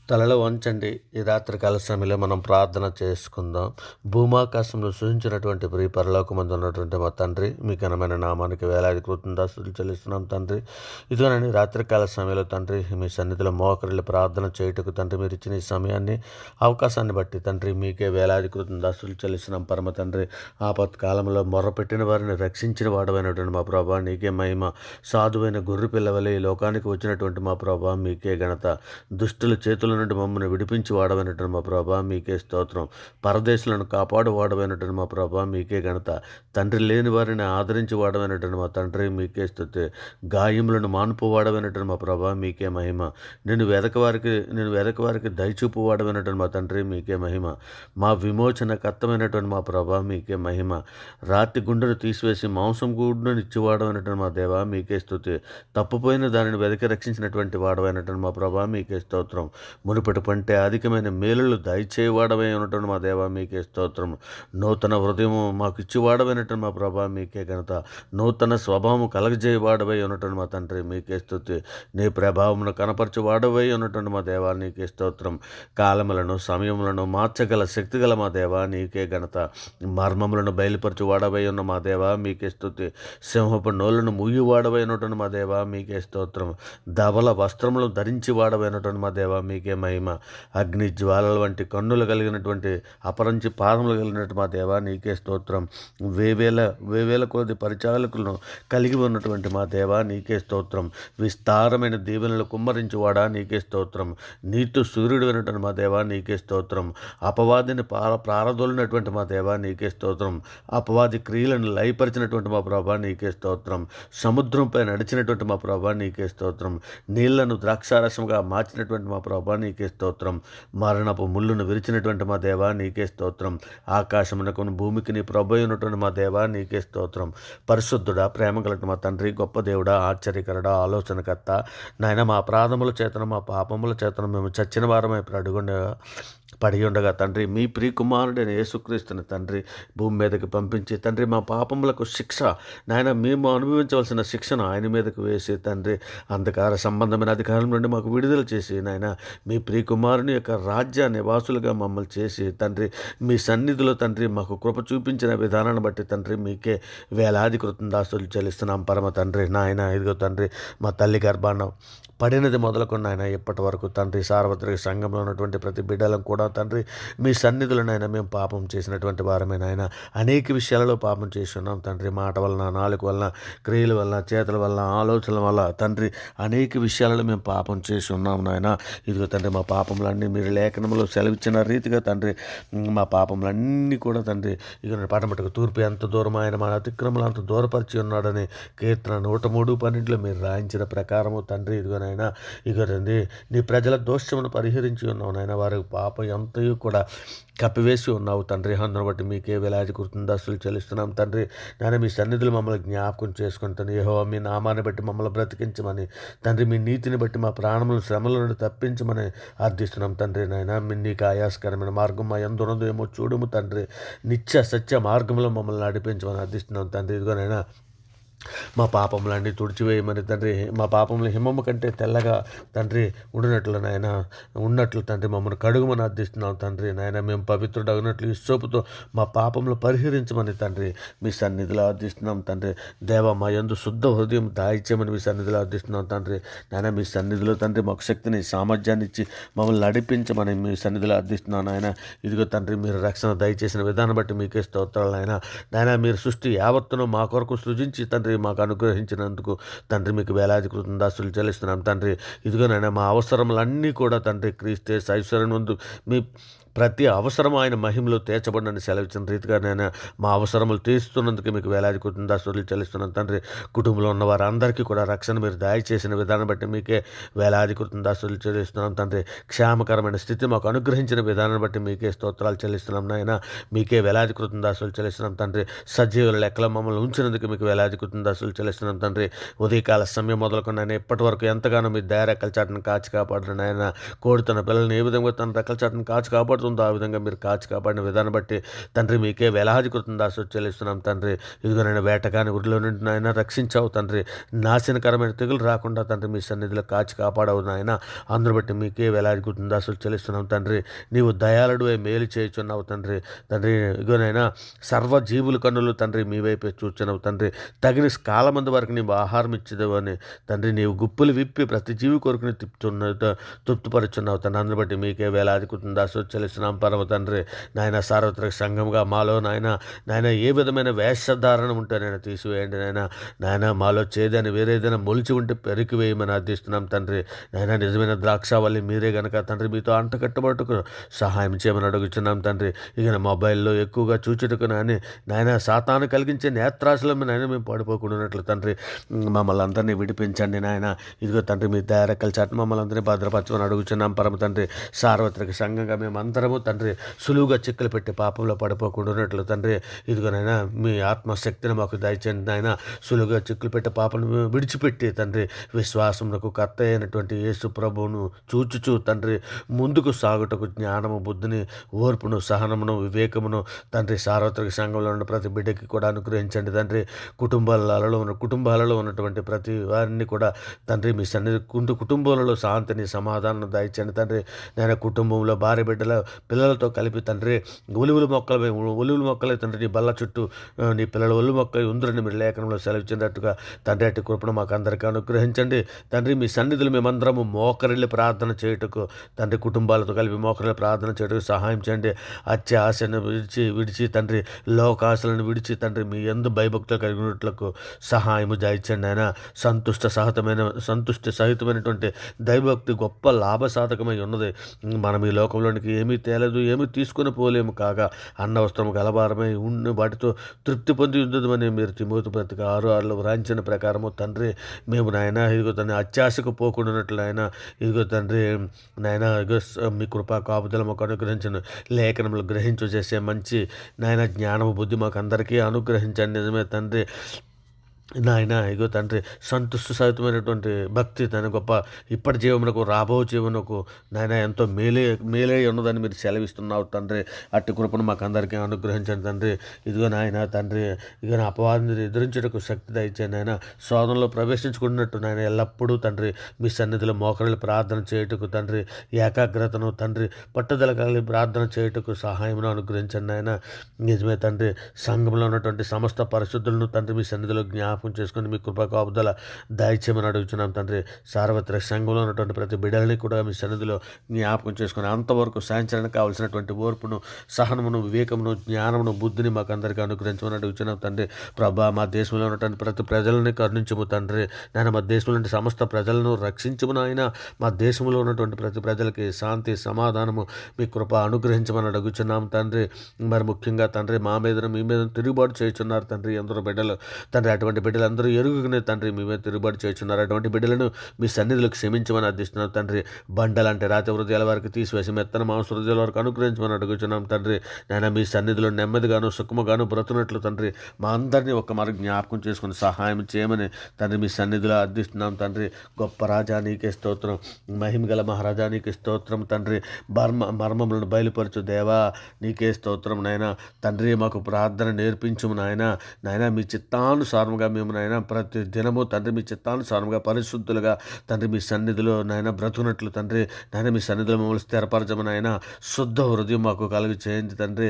తలలో వంచండి. ఈ రాత్రికాల సమయంలో మనం ప్రార్థన చేసుకుందాం. భూమాకాశంలో సృజించినటువంటి ప్రియ పరలోకమందు ఉన్నటువంటి మా తండ్రి, మీ ఘనమైన నామానికి వేలాది కృతజ్ఞతాస్తుతులు చెల్లిస్తున్నాం తండ్రి. ఇదిగోనండి రాత్రికాల సమయంలో తండ్రి, మీ సన్నిధిలో మోకరిల్లి ప్రార్థన చేయుటకు తండ్రి మీరు ఇచ్చిన ఈ సమయాన్ని, అవకాశాన్ని బట్టి తండ్రి మీకే వేలాది కృతజ్ఞతాస్తుతులు చెల్లిస్తున్నాం పరమ తండ్రి. ఆపత్కాలంలో మొర్రపెట్టిన వారిని రక్షించిన వాడమైనటువంటి మా ప్రభా నీకే మహిమ. సాధువైన గొర్రె పిల్లవలే ఈ లోకానికి వచ్చినటువంటి మా ప్రభా మీకే ఘనత. దుష్టుల చేతుల నుండి మమ్మల్ని విడిపించి వాడమైనటువంటి మా ప్రభా మీకే స్తోత్రం. పరదేశులను కాపాడు వాడమైనటువంటి మా ప్రభా మీకే ఘనత. తండ్రి లేని వారిని ఆదరించి వాడమైనటువంటి మా తండ్రి మీకే స్తుతి. గాయములను మానుపు వాడమైనటువంటి మా ప్రభా మీకే మహిమ. నేను వెదకవారికి దయచూపు వాడమైనటువంటి మా తండ్రి మీకే మహిమ. మా విమోచన కర్తమైనటువంటి మా ప్రభా మీకే మహిమ. రాతి గుండెను తీసివేసి మాంసం గుండెను ఇచ్చివాడమైనటువంటి మా దేవా మీకే స్తుతి. తప్పుపోయిన దానిని వెదకి రక్షించినటువంటి వాడమైనటువంటి మా ప్రభా మీకే స్తోత్రం. మునుపటి పంటే అధికమైన మేలులు దయచేయవాడవై ఉన్నటువంటి మా దేవా మీకే స్తోత్రం. నూతన హృదయము మాకు ఇచ్చివాడమైనటువంటి మా ప్రభా మీకే ఘనత. నూతన స్వభావము కలగజేయవాడవై ఉన్నటువంటి మా తండ్రి మీకే స్తుతి. నీ ప్రభావమును కనపరచువాడవై ఉన్నటువంటి మా దేవా నీకే స్తోత్రం. కాలములను సమయములను మార్చగల శక్తిగల మా దేవా నీకే ఘనత. మర్మములను బయలుపరచువాడవై ఉన్న మా దేవా మీకే స్తుతి. సింహపు నోళ్లను మూయివాడవై ఉన్నటువంటి మా దేవా మీకే స్తోత్రం. ధవల వస్త్రములు ధరించి వాడవైనటువంటి మా దేవా మీకే మహిమ. అగ్ని జ్వాలల వంటి కన్నులు కలిగినటువంటి అపరంచి పాదములు కలిగినటువంటి మా దేవా నీకే స్తోత్రం. వేవేల కొద్ది పరిచాలకులను కలిగి ఉన్నటువంటి మా దేవా నీకే స్తోత్రం. విస్తారమైన దీవెనలు కుమ్మరించువాడా నీకే స్తోత్రం. నీతు సూర్యుడు వినటువంటి మా దేవా నీకే స్తోత్రం. అపవాదిని ప్రారదోలినటువంటి మా దేవా నీకే స్తోత్రం. అపవాది క్రియలను లయపరిచినటువంటి మా ప్రభా నీకే స్తోత్రం. సముద్రంపై నడిచినటువంటి మా ప్రభా నీకే స్తోత్రం. నీళ్లను ద్రాక్షారసంగా మార్చినటువంటి మా ప్రభా నీకే స్తోత్రం. మరణపు ముళ్ళును విరిచినటువంటి మా దేవా నీకే స్తోత్రం. ఆకాశమునకు భూమికి నీ ప్రభు అయినటువంటి మా దేవా నీకే స్తోత్రం. పరిశుద్ధుడా, ప్రేమ కలిగిన మా తండ్రి, గొప్ప దేవుడా, ఆశ్చర్యకరుడా, ఆలోచనకర్త నాయన, మా అపరాధముల చేతను మా పాపముల చేతను మేము చచ్చిన వారమై పడి ఉండగా తండ్రి మీ ప్రియకుమారుడైన యేసుక్రీస్తుని తండ్రి భూమి మీదకి పంపించి తండ్రి మా పాపములకు శిక్ష నాయన మేము అనుభవించవలసిన శిక్షను ఆయన మీదకు వేసి తండ్రి అంధకార సంబంధమైన అధికారం నుండి మాకు విడుదల చేసి నాయన మీ ప్రియకుమారుని యొక్క రాజ్య నివాసులుగా మమ్మల్ని చేసి తండ్రి మీ సన్నిధిలో తండ్రి మాకు కృప చూపించిన విధానాన్ని బట్టి తండ్రి మీకే వేలాది కృతజ్ఞతాస్తుతులు చెల్లిస్తున్నాం పరమ తండ్రి. నాయన ఇదిగో తండ్రి మా తల్లి గర్భాన పడినది మొదలుకొని ఆయన ఇప్పటి వరకు తండ్రి సార్వత్రిక సంఘంలో ఉన్నటువంటి ప్రతి బిడ్డలను కూడా తండ్రి మీ సన్నిధిలో నాయన మేము పాపం చేసినటువంటి వారమే నాయన. అనేక విషయాలలో పాపం చేసి ఉన్నాం తండ్రి. మాట వలన, నాలుక వలన, క్రియల వలన, చేతుల వలన, ఆలోచనల వల్ల తండ్రి అనేక విషయాలలో మేము పాపం చేసి ఉన్నాం నాయన. ఇదిగో తండ్రి మా పాపములన్నీ మీరు లేఖనంలో సెలవిచ్చిన రీతిగా తండ్రి మా పాపములన్నీ కూడా తండ్రి ఇక పడమటకు తూర్పు ఎంత దూరం ఆయన మన అతిక్రమలు అంత దూరపరిచి ఉన్నాడని కీర్తన 103:12 మీరు రాయించిన ప్రకారము తండ్రి ఇదిగో నాయన ఇక రండి నీ ప్రజల దోషమును పరిహరించి ఉన్నావు నాయన. వారి పాపం ఎంతయో కూడా కప్పివేసి ఉన్నావు తండ్రి. అందును బట్టి మీకే వేలాది కృతజ్ఞతాస్తుతులు చెల్లిస్తున్నాం తండ్రి. నాయన మీ సన్నిధులు మమ్మల్ని జ్ఞాపకం చేసుకుని తండ్రి యెహోవా మీ నామాన్ని బట్టి మమ్మల్ని బ్రతికించమని తండ్రి మీ నీతిని బట్టి మా ప్రాణములను శ్రమల నుండి తప్పించమని అర్థిస్తున్నాం తండ్రి. నాయన నీకు ఆయాస్కరమైన మార్గం మా ఎందున్నదో ఏమో చూడము తండ్రి. నిత్య సత్య మార్గంలో మమ్మల్ని నడిపించమని అర్థిస్తున్నాం తండ్రి. ఇదిగోనైనా మా పాపములన్నీ తుడిచివేయమని తండ్రి, మా పాపములు హిమము కంటే తెల్లగా తండ్రి ఉన్నట్లు తండ్రి మమ్మల్ని కడుగుమని అర్థిస్తున్నాం తండ్రి. నాయన మేము పవిత్రుడగినట్లు ఇస్సోపుతో మా పాపములు పరిహరించమని తండ్రి మీ సన్నిధిలో అర్థిస్తున్నాం తండ్రి. దేవ మా యందు శుద్ధ హృదయం దాయిచ్యమని మీ సన్నిధిలో అర్థిస్తున్నాం తండ్రి. నాయన మీ సన్నిధిలో తండ్రి మాకు శక్తిని, సామర్థ్యాన్ని ఇచ్చి మమ్మల్ని నడిపించమని మీ సన్నిధిలో అర్థిస్తున్నాను నాయన. ఇదిగో తండ్రి మీరు రక్షణ దయచేసిన విధానం బట్టి మీకే స్తోత్రాలు నాయన. నాయన మీరు సృష్టి యావత్తును మా కొరకు సృజించి తండ్రి మాకు అనుగ్రహించినందుకు తండ్రి మీకు వేలాది కృతజ్ఞతాస్తుతులు చెల్లిస్తున్నాం తండ్రి. ఇదిగోనైనా మా అవసరములన్నీ కూడా తండ్రి క్రీస్తే ఐశ్వర్యం ముందు మీ ప్రతి అవసరం ఆయన మహిమలో తీర్చబడినని సెలవిచ్చిన రీతిగా నేను మా అవసరములు తీరుస్తున్నందుకు మీకు వేలాది కృతజ్ఞతాస్తుతులు చెల్లిస్తున్నాను తండ్రి. కుటుంబంలో ఉన్న వారందరికీ కూడా రక్షణ మీరు దయచేసిన విధానం బట్టి మీకే వేలాది కృతజ్ఞతాస్తుతులు చెల్లిస్తున్నాం తండ్రి. క్షేమకరమైన స్థితి మాకు అనుగ్రహించిన విధానం బట్టి మీకే స్తోత్రాలు చెల్లిస్తున్నాం నాయన. మీకే వేలాది కృతజ్ఞతాస్తుతులు చెల్లిస్తున్నాం తండ్రి. సజీవుల లెక్కలో మమ్మల్ని ఉంచినందుకు మీకు వేలాది కృతజ్ఞతాస్తుతులు చెల్లిస్తున్నాం తండ్రి. ఉదయకాల సమయం మొదలుకొని నేను ఇప్పటి వరకు ఎంతగానో మీ దయ రెక్కల చాటును కాచి కాపాడుతున్నాను నాయన. కోడి తన పిల్లల్ని ఏ విధంగా తన రెక్కల చాటును కాచి కాపాడు కాపాడుతుందో ఆ విధంగా మీరు కాచి కాపాడిన విధానం బట్టి తండ్రి మీకే వేలాది కృతజ్ఞతాస్తుతులు చెల్లిస్తున్నాం తండ్రి. ఇదిగో నాయన వేటగాని ఊరిలో నుండి నాయన రక్షించావు తండ్రి. నాశనకరమైన తెగులు రాకుండా తండ్రి మీ సన్నిధిలో కాచి కాపాడవు నాయన. అందును బట్టి మీకే వేలాది కృతజ్ఞతాస్తుతులు చెల్లిస్తున్నాం తండ్రి. నీవు దయాళుడివై మేలు చేయుచున్నావు తండ్రి. తండ్రి ఇగోనైనా సర్వజీవుల కన్నులు తండ్రి మీ వైపే చూచున్నావు తండ్రి. తగిన కాలమందు వరకు నీవు ఆహారం ఇచ్చేదేవు అని తండ్రి నీవు గుప్పులు విప్పి ప్రతి జీవి కొరకుని తృప్తిపరుచున్నావు తండ్రి. అందును బట్టి మీకే వేలాది కృతజ్ఞతాస్తుతులు చెల్లిస్తున్నాం పరమ తండ్రి. నాయన సార్వత్రిక సంఘంగా మాలో నాయన ఏ విధమైన వేషధారణ ఉంటే నేను తీసివేయండి నాయన మాలో చేదని వేరేదైనా మొలిచి ఉంటే పెరికి వేయమని అర్థిస్తున్నాం తండ్రి. నాయన నిజమైన ద్రాక్షావల్లి మీరే గనక తండ్రి మీతో అంటకట్టుబట్టుకు సహాయం చేయమని అడుగుతున్నాం తండ్రి. ఇక మొబైల్లో ఎక్కువగా చూచుటకు నాయన సాతాను కలిగించే నేత్రాశలో నాయన మేము పడిపోకుండా తండ్రి మమ్మల్ని అందరినీ విడిపించండి నాయన. ఇదిగో తండ్రి మీ దయారెక్కల చాటు మమ్మల్ని అందరినీ భద్రపరచమని అడుగుతున్నాం పరమ తండ్రి. సార్వత్రిక సంఘంగా మేమందరము తండ్రి సులువుగా చిక్కులు పెట్టి పాపంలో పడిపోకుండా తండ్రి. ఇదిగోనైనా మీ ఆత్మశక్తిని మాకు దయచేయండి నాయన. సులువుగా చిక్కులు పెట్టి పాపను విడిచిపెట్టి తండ్రి విశ్వాసమునకు కర్త అయినటువంటి యేసు ప్రభువును చూచుచూ తండ్రి ముందుకు సాగుటకు జ్ఞానము బుద్ధిని ఓర్పును సహనమును వివేకమును తండ్రి సార్వత్రిక సంఘంలో ఉన్న ప్రతి బిడ్డకి కూడా అనుగ్రహించండి తండ్రి. కుటుంబాలలో ఉన్నటువంటి ప్రతి వారిని కూడా తండ్రి మీ సన్నిధి కుటుంబాలలో శాంతిని సమాధానం దయచండి తండ్రి. నేను కుటుంబంలో భార్య బిడ్డల పిల్లలతో కలిపి తండ్రి ఒలువుల మొక్కలే తండ్రి నీ బల్ల చుట్టూ నీ పిల్లల ఒళ్ళు మొక్కలు ఉందరని మీరు లేఖనంలో సెలవిచ్చినట్టుగా తండ్రి అట్టి కృపను మాకు అందరికీ అనుగ్రహించండి తండ్రి. మీ సన్నిధులు మేమందరము మోకరిల్లి ప్రార్థన చేయుటకు తండ్రి కుటుంబాలతో కలిపి మోకరిల్లి ప్రార్థన చేయుటకు సహాయం చేయండి. అత్య ఆశను విడిచి తండ్రి లోకాశలను విడిచి తండ్రి మీ యందు భయభక్తులు కలిగినట్లకు సహాయము దయచండి ఆయన. సంతుష్టి సహితమైనటువంటి దైవభక్తి గొప్ప లాభసాధకమై ఉన్నది. మనం ఈ లోకంలోనికి ఏమీ తేలేదు, ఏమీ తీసుకుని పోలేము కాగా అన్న వస్త్రం గలభారమై ఉన్న వాటితో తృప్తి పొంది ఉందని మీరు తిమోతి పత్రిక 6:6 వ్రాయించిన ప్రకారము తండ్రి మేము నాయన ఇదిగో తండ్రి అత్యాశకు పోకుండానట్లు నాయన ఇదిగో తండ్రి నాయన ఇగో మీ కృపా కాపుదల మాకు అనుగ్రహించిన లేఖనములు గ్రహించు చేసే మంచి నాయన జ్ఞానము బుద్ధి మాకు అందరికీ అనుగ్రహించండి. నిజమే తండ్రి నాయన ఇగో తండ్రి సంతుష్టి సహితమైనటువంటి భక్తి తన గొప్ప ఇప్పటి జీవమునకు రాబో జీవనకు నాయన ఎంతో మేలే ఉన్నదని మీరు సెలవిస్తున్నావు తండ్రి. అట్టి కృపను మాకు అందరికీ అనుగ్రహించండి తండ్రి. ఇదిగో నాయన తండ్రి ఇక అపవాదిని ఎదురించడానికి శక్తి దయచేయండి నాయన. శోధనలో ప్రవేశించుకున్నట్టు నాయన ఎల్లప్పుడూ తండ్రి మీ సన్నిధిలో మోకరిల్లి ప్రార్థన చేయుటకు తండ్రి ఏకాగ్రతను తండ్రి పట్టుదల కలిగి ప్రార్థన చేయుటకు సహాయమును అనుగ్రహించండి నాయన. నిజమే తండ్రి సంఘంలో ఉన్నటువంటి సమస్త పరిశుద్ధులను తండ్రి మీ సన్నిధిలో జ్ఞాపకం చేసుకుని మీ కృపా కాపుదల దయచేయమని అడుగుతున్నాం తండ్రి. సార్వత్రిక సంఘంలో ఉన్నటువంటి ప్రతి బిడ్డలని కూడా మీ సన్నిధిలో జ్ఞాపకం చేసుకుని అంతవరకు సాయంత్రానికి కావాల్సినటువంటి ఓర్పును సహనమును వివేకమును జ్ఞానమును బుద్ధిని మాకు అందరికీ అనుగ్రహించమని అడుగుతున్నాం తండ్రి. ప్రభా మా దేశంలో ఉన్నటువంటి ప్రతి ప్రజలని కరుణించము తండ్రి. నేను మా దేశంలో నుండి సమస్త ప్రజలను రక్షించము నాయన. మా దేశంలో ఉన్నటువంటి ప్రతి ప్రజలకి శాంతి సమాధానము మీ కృప అనుగ్రహించమని అడుగుతున్నాం తండ్రి. మరి ముఖ్యంగా తండ్రి మా మీద మీ మీద తిరుగుబాటు చేస్తున్నారు తండ్రి ఎందరో బిడ్డలు తండ్రి. అటువంటి బిడ్డలందరూ ఎరుగుకునే తండ్రి మీ మీద తిరుగుబాటు చేస్తున్నారు. అటువంటి బిడ్డలను మీ సన్నిధిలో క్షమించమని అర్థిస్తున్నాం తండ్రి. బండలంటే రాతి హృదయాల వరకు తీసివేసి మెత్తన మాంస హృదయాల వరకు అనుగ్రహించమని అడుగుతున్నాం తండ్రి. నేను మీ సన్నిధిలో నెమ్మదిగాను సుఖముగాను బ్రతునట్లు తండ్రి మా అందరినీ ఒక్క మరి జ్ఞాపకం చేసుకుని సహాయం చేయమని తండ్రి మీ సన్నిధిలో అర్థిస్తున్నాం తండ్రి. గొప్ప రాజా నీకే స్తోత్రం, మహిమగల మహారాజా నీకే స్తోత్రం తండ్రి. మర్మములను బయలుపరచు దేవా నీకే స్తోత్రం నాయన. తండ్రి మాకు ప్రార్థన నేర్పించుము నాయన. మీ చిత్తానుసారముగా మేము నాయన ప్రతి దినము తండ్రి మీ చిత్తానుసారముగా పరిశుద్ధులుగా తండ్రి మీ సన్నిధిలో నాయన బ్రతుకున్నట్లు తండ్రి మీ సన్నిధిలో మమ్మల్ని స్థిరపరచము నాయన. శుద్ధ హృదయం మాకు కలిగి చేయండి తండ్రి.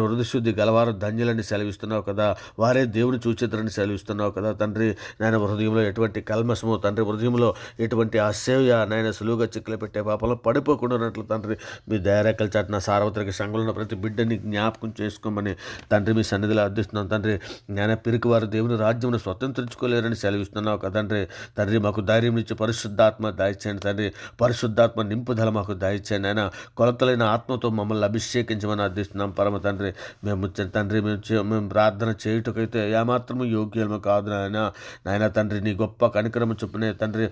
హృదయ శుద్ధి గలవారు ధన్యులని సెలవిస్తున్నావు కదా, వారే దేవుని చూచిద్దరని సెలవిస్తున్నావు కదా తండ్రి. హృదయంలో ఎటువంటి కల్మసము తండ్రి, హృదయంలో ఎటువంటి అసేవ్య సులువుగా చిక్కులు పెట్టే పాపంలో పడిపోకుండా ఉన్నట్లు తండ్రి మీ దయారేఖల చాటున సార్వత్రిక సంఘంలో ప్రతి బిడ్డని జ్ఞాపకం చేసుకోమని తండ్రి మీ సన్నిధిలో అర్థిస్తున్నాం తండ్రి. పిరికి వారు దేవుని రాజ్యమును స్వతంత్రించుకోలేరని సెలవిస్తున్నావు కదండ్రి. తండ్రి మాకు ధైర్యం ఇచ్చి పరిశుద్ధాత్మ దయచేయండి తండ్రి. పరిశుద్ధాత్మ నింపుదల మాకు దయచేయండి ఆయన. కొలతలైన ఆత్మతో మమ్మల్ని అభిషేకించమని అర్థిస్తున్నాం పరమ తండ్రి. మేము ప్రార్థన చేయుటకైతే ఏమాత్రము యోగ్యము కాదు నాయన తండ్రి. నీ గొప్ప కనికరము చొప్పునే తండ్రి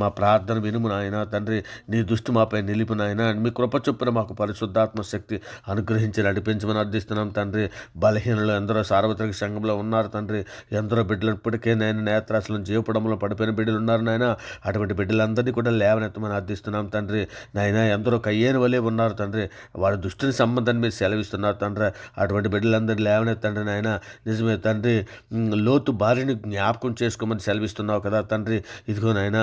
మా ప్రార్థన వినుము నాయన తండ్రి. నీ దృష్టి మాపై నిలిపు నాయన. మీ కృప చొప్పున మాకు పరిశుద్ధాత్మ శక్తి అనుగ్రహించి నడిపించమని అర్థిస్తున్నాం తండ్రి. బలహీనలు ఎందరో సార్వత్రిక సంఘంలో ఉన్నారు తండ్రి. ఎందరో బిడ్డలను ఇప్పటికే నేను నేత్రాశలను జీవపడంలో పడిపోయిన బిడ్డలు ఉన్నారు నాయన. అటువంటి బిడ్డలందరినీ కూడా లేవనెత్తమని అర్థిస్తున్నాం తండ్రి. నాయన ఎందరో కయ్యేని వలె ఉన్నారు తండ్రి. వారి దుష్టుని సంబంధాన్ని మీరు సెలవిస్తున్నారు తండ్రి. అటువంటి బిడ్డలందరినీ లేవనెత్తండి నాయన. నిజమే తండ్రి. లోతు భార్యని జ్ఞాపకం చేసుకోమని సెలవిస్తున్నావు కదా తండ్రి. ఇదిగో నాయన,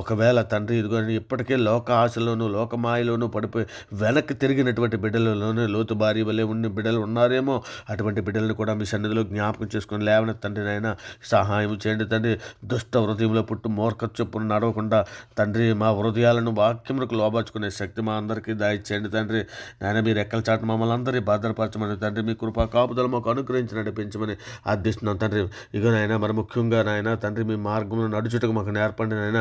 ఒకవేళ తండ్రి ఇదిగో ఇప్పటికే లోక ఆశలోను లోకమాయలోను పడిపోయి వెనక్కి తిరిగినటువంటి బిడ్డలలోనే లోతు భార్య వలె ఉన్న బిడ్డలు ఉన్నారేమో. అటువంటి బిడ్డలను కూడా మీ సన్నిధిలో జ్ఞాపకం చేసుకొని లేవనెత్తండి నాయన. సహాయం చేయండి తండ్రి. దుష్ట హృదయంలో పుట్టు మూర్ఖ చొప్పున నడవకుండా తండ్రి మా హృదయాలను వాక్యములకు లోబర్చుకునే శక్తి మా అందరికీ దయచేయండి తండ్రి. నాయన మీరు ఎక్కల చాటు మమ్మల్ని అందరినీ భద్రపరచమని తండ్రి. మీ కృపా కాపుదలు మాకు అనుగ్రహించి నడిపించమని అర్థిస్తున్నాం తండ్రి. ఇగో నాయన, మరి ముఖ్యంగా నాయన తండ్రి మీ మార్గంలో నడుచుటకు మాకు నేర్పండి నాయన.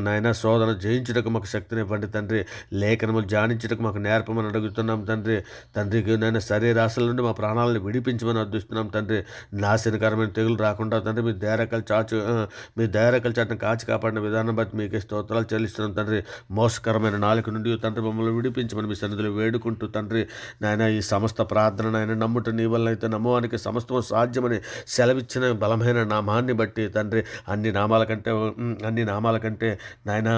నాయన శోధన జయించుటకు మాకు శక్తిని ఇవ్వండి తండ్రి. లేఖనములు ధ్యానించుటకు మాకు నేర్పమని అడుగుతున్నాం తండ్రి. తండ్రికి నాయన శరీరాశల నుండి మా ప్రాణాలను విడిపించమని అర్థిస్తున్నాం తండ్రి. నాశనకరమైన తెగులు రాకుండా తండ్రి మీ దయారకల చాటును కాచి కాపాడిన విధానం బట్టి మీకే స్తోత్రాలు చెల్లిస్తున్నాం తండ్రి. మోసకరమైన నాలుక నుండి తండ్రి మమ్మల్ని విడిపించమని మీ సన్నిధిలో వేడుకుంటూ తండ్రి నాయన ఈ సమస్త ప్రార్థన నాయన నమ్ముట నీ వల్ల అయితే నమ్మవానికి సమస్తము సాధ్యమని సెలవిచ్చిన బలమైన నామాన్ని బట్టి తండ్రి అన్ని నామాల కంటే నాయన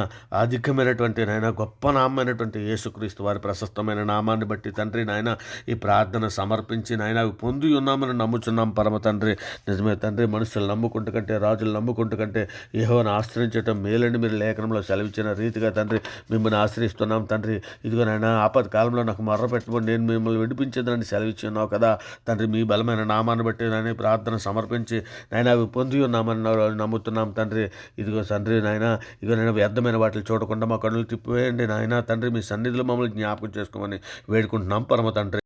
అధికమైనటువంటి నాయన గొప్ప నామైనటువంటి యేసుక్రీస్తు వారి ప్రశస్తమైన నామాన్ని బట్టి తండ్రి నాయన ఈ ప్రార్థన సమర్పించి నాయన అవి పొంది ఉన్నామని నమ్ముచున్నాం పరమ తండ్రి. నిజమే తండ్రి, మనుషులు నమ్ముకుంటు కంటే రాజులు నమ్ముకుంటు కంటే యెహోవాను ఆశ్రయించడం మేలని మీరు లేఖనంలో సెలవిచ్చిన రీతిగా తండ్రి మిమ్మల్ని ఆశ్రయిస్తున్నాం తండ్రి. ఇదిగో నాయన ఆపద కాలంలో నాకు మర్ర పెట్టబడి నేను మిమ్మల్ని విడిపించేదని సెలవిచ్చి ఉన్నావు కదా తండ్రి. మీ బలమైన నామాన్ని బట్టి నాయన ప్రార్థన సమర్పించి నాయన అవి పొంది ఉన్నామని నమ్ముతున్నాం తండ్రి. ఇదిగో తండ్రి నాయన, ఇదిగో నేను వ్యర్థమైన వాటిని చూడకుండా మా కన్నులు తిప్పివేయండి నాయన తండ్రి. మీ సన్నిధిలో మమ్మల్ని జ్ఞాపకం చేసుకోమని వేడుకుంటున్నాం పరమ తండ్రి.